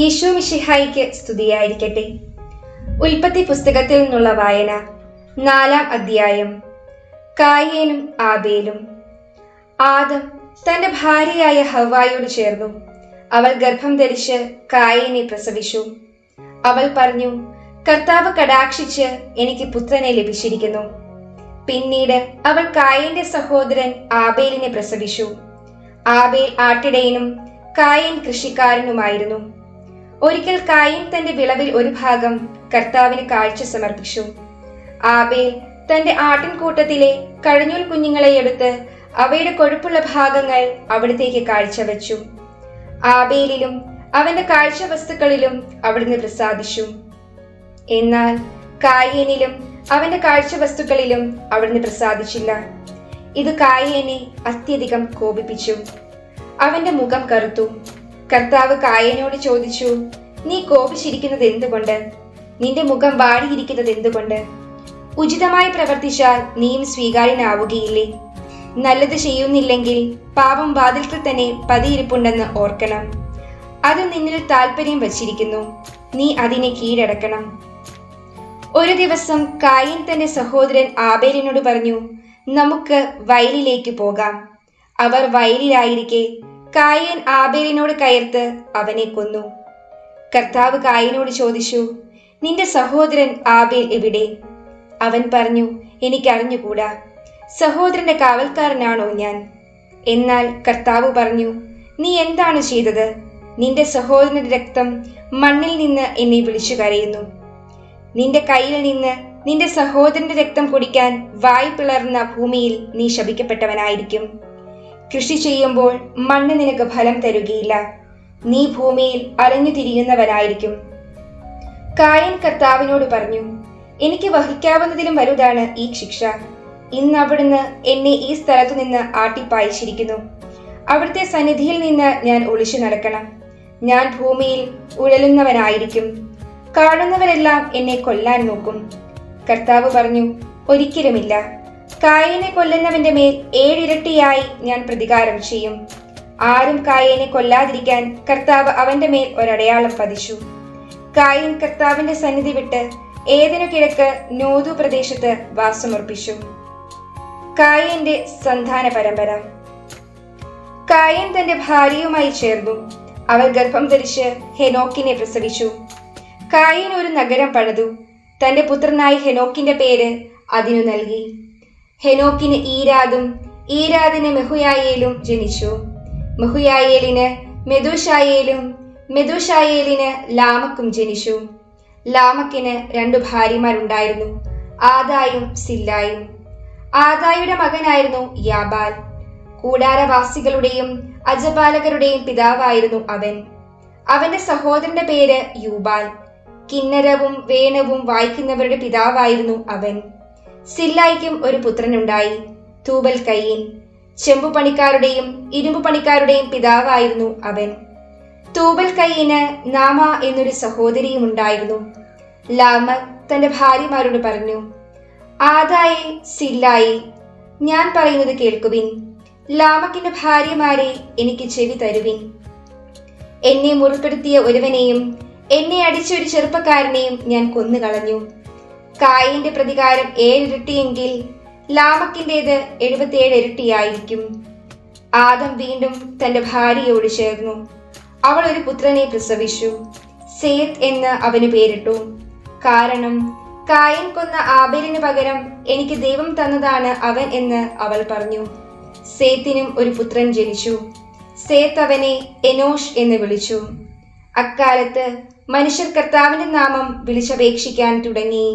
ഈശോ മിശിഹായിക്ക് സ്തുതിയായിരിക്കട്ടെ. ഉൽപ്പത്തി പുസ്തകത്തിൽ നിന്നുള്ള വായന 4-ാം അധ്യായം. കായേനും ആബേലും. ആദം തന്റെ ഭാര്യയായ ഹവ്വായോട് ചേർന്നു. അവൾ ഗർഭം ധരിച്ച് കായേനെ പ്രസവിച്ചു. അവൾ പറഞ്ഞു, കർത്താവ് കടാക്ഷിച്ച് എനിക്ക് പുത്രനെ ലഭിച്ചിരിക്കുന്നു. പിന്നീട് അവൾ കായേന്റെ സഹോദരൻ ആബേലിനെ പ്രസവിച്ചു. ആബേൽ ആട്ടിടയനും കായേൻ കൃഷിക്കാരനുമായിരുന്നു. ഒരിക്കൽ കായേൻ തന്റെ വിളവിൽ ഒരു ഭാഗം കർത്താവിന് കാഴ്ച സമർപ്പിച്ചു. ആബേൽ തന്റെ ആട്ടിൻകൂട്ടത്തിലെ കഴഞ്ഞൂൽ കുഞ്ഞുങ്ങളെ എടുത്ത് അവയുടെ കൊഴുപ്പുള്ള ഭാഗങ്ങൾ അവിടത്തേക്ക് കാഴ്ചവെച്ചു. ആബേലിലും അവന്റെ കാഴ്ച വസ്തുക്കളിലും അവിടുന്ന് പ്രസാദിച്ചു. എന്നാൽ കായേനിലും അവന്റെ കാഴ്ച വസ്തുക്കളിലും അവിടുന്ന് പ്രസാദിച്ചില്ല. ഇത് കായേനെ അത്യധികം കോപിപ്പിച്ചു. അവന്റെ മുഖം കറുത്തു. കർത്താവ് കായേനോട് ചോദിച്ചു, നീ കോപിച്ചിരിക്കുന്നത് എന്തുകൊണ്ട്? നിന്റെ മുഖം വാടിയിരിക്കുന്നത് എന്തുകൊണ്ട്? ഉചിതമായി പ്രവർത്തിച്ചാൽ നീയും സ്വീകാര്യനാവുകയില്ലേ? നല്ലത് ചെയ്യുന്നില്ലെങ്കിൽ പാപം വാതിൽക്കൽ തന്നെ പതിയിരിപ്പുണ്ടെന്ന് ഓർക്കണം. അത് നിന്നിൽ താല്പര്യം വച്ചിരിക്കുന്നു, നീ അതിനെ കീഴടക്കണം. ഒരു ദിവസം കായേൻ തന്റെ സഹോദരൻ ആബേലിനോട് പറഞ്ഞു, നമുക്ക് വയലിലേക്ക് പോകാം. അവർ വയലിലായിരിക്കെ കായേൻ ആബേലിനോട് കയർത്ത് അവനെ കൊന്നു. കർത്താവ് കായേനോട് ചോദിച്ചു, നിന്റെ സഹോദരൻ ആബേൽ എവിടെ? അവൻ പറഞ്ഞു, എനിക്കറിഞ്ഞുകൂടാ. സഹോദരന്റെ കാവൽക്കാരനാണോ ഞാൻ? എന്നാൽ കർത്താവ് പറഞ്ഞു, നീ എന്താണ് ചെയ്തത്? നിന്റെ സഹോദരന്റെ രക്തം മണ്ണിൽ നിന്ന് എന്നെ വിളിച്ചു കരയുന്നു. നിന്റെ കയ്യിൽ നിന്ന് നിന്റെ സഹോദരന്റെ രക്തം കുടിക്കാൻ വായു പിളർന്ന ഭൂമിയിൽ നീ ശപിക്കപ്പെട്ടവനായിരിക്കും. കൃഷി ചെയ്യുമ്പോൾ മണ്ണ് നിനക്ക് ഫലം തരുകയില്ല. നീ ഭൂമിയിൽ അലഞ്ഞു തിരിയുന്നവനായിരിക്കും. കായേൻ കർത്താവിനോട് പറഞ്ഞു, എനിക്ക് വഹിക്കാവുന്നതിലും വലുതാണ് ഈ ശിക്ഷ. ഇന്ന് അവിടുന്ന് എന്നെ ഈ സ്ഥലത്തു നിന്ന് ആട്ടിപ്പായിച്ചിരിക്കുന്നു. അവിടുത്തെ സന്നിധിയിൽ നിന്ന് ഞാൻ ഒളിച്ചു നടക്കണം. ഞാൻ ഭൂമിയിൽ ഉഴലുന്നവനായിരിക്കും. കാണുന്നവരെല്ലാം എന്നെ കൊല്ലാൻ നോക്കും. കർത്താവ് പറഞ്ഞു, ഒരിക്കലുമില്ല. കായേനെ കൊല്ലുന്നവന്റെ മേൽ 7 ഇരട്ടിയായി ഞാൻ പ്രതികാരം ചെയ്യും. ആരും കായേനെ കൊല്ലാതിരിക്കാൻ കർത്താവ് അവന്റെ മേൽ ഒരടയാളം പതിച്ചു. കായേൻ കർത്താവിന്റെ സന്നിധി വിട്ട് ഏദെനു കിഴക്ക് നോദു പ്രദേശത്ത് വാസമുറപ്പിച്ചു. കായേന്റെ സന്താന പരമ്പര. കായേൻ തന്റെ ഭാര്യയുമായി ചേർന്നു. അവൾ ഗർഭം ധരിച്ച് ഹെനോക്കിനെ പ്രസവിച്ചു. കായേൻ ഒരു നഗരം പണിതു. തന്റെ പുത്രനായി ഹെനോക്കിന്റെ പേര് അതിനു നൽകി. ഹെനോക്കിന് ഈരാദും ഈരാദിന് മെഹുയായേലും ജനിച്ചു. മെഹുയായേലിന് മെഥൂശായേലും മെഥൂശായേലിന് ലാമക്കും ജനിച്ചു. ലാമക്കിന് 2 ഭാര്യമാരുണ്ടായിരുന്നു, ആദായും സില്ലായും. ആദായുടെ മകനായിരുന്നു യാബാൽ. കൂടാരവാസികളുടെയും അജപാലകരുടെയും പിതാവായിരുന്നു അവൻ. അവന്റെ സഹോദരന്റെ പേര് യൂബാൽ. കിന്നരവും വേണവും വായിക്കുന്നവരുടെ പിതാവായിരുന്നു അവൻ. സില്ലായിക്കും ഒരു പുത്രനുണ്ടായി, തൂബൽ കയീൻ. ചെമ്പുപണിക്കാരുടെയും ഇരുമ്പു പണിക്കാരുടെയും പിതാവായിരുന്നു അവൻ. തൂബൽ കയീന് നാമ എന്നൊരു സഹോദരിയും ഉണ്ടായിരുന്നു. ലാമക് തന്റെ ഭാര്യമാരോട് പറഞ്ഞു, ആദായെ സില്ലായി, ഞാൻ പറയുന്നത് കേൾക്കുവിൻ. ലാമക്കിന്റെ ഭാര്യമാരെ എനിക്ക് ചെവി തരുവിൻ. എന്നെ മുറിപ്പെടുത്തിയ ഒരുവനെയും എന്നെ അടിച്ച ഒരു ചെറുപ്പക്കാരനെയും ഞാൻ കൊന്നുകളഞ്ഞു. കായേന്റെ പ്രതികാരം 7 ഇരട്ടിയെങ്കിൽ ലാമക്കിൻ്റെത് 77 ഇരട്ടിയായിരിക്കും. ആദം വീണ്ടും തന്റെ ഭാര്യയോട് ചേർന്നു. അവൾ ഒരു പുത്രനെ പ്രസവിച്ചു. സേത്ത് എന്ന് അവന് പേരിട്ടു. കാരണം കായേൻ കൊന്ന ആബേലിന് പകരം എനിക്ക് ദൈവം തന്നതാണ് അവൻ എന്ന് അവൾ പറഞ്ഞു. സേത്തിനും ഒരു പുത്രൻ ജനിച്ചു. സേത്ത് അവനെ എനോഷ് എന്ന് വിളിച്ചു. അക്കാലത്ത് മനുഷ്യർ കർത്താവിന്റെ നാമം വിളിച്ചപേക്ഷിക്കാൻ തുടങ്ങി.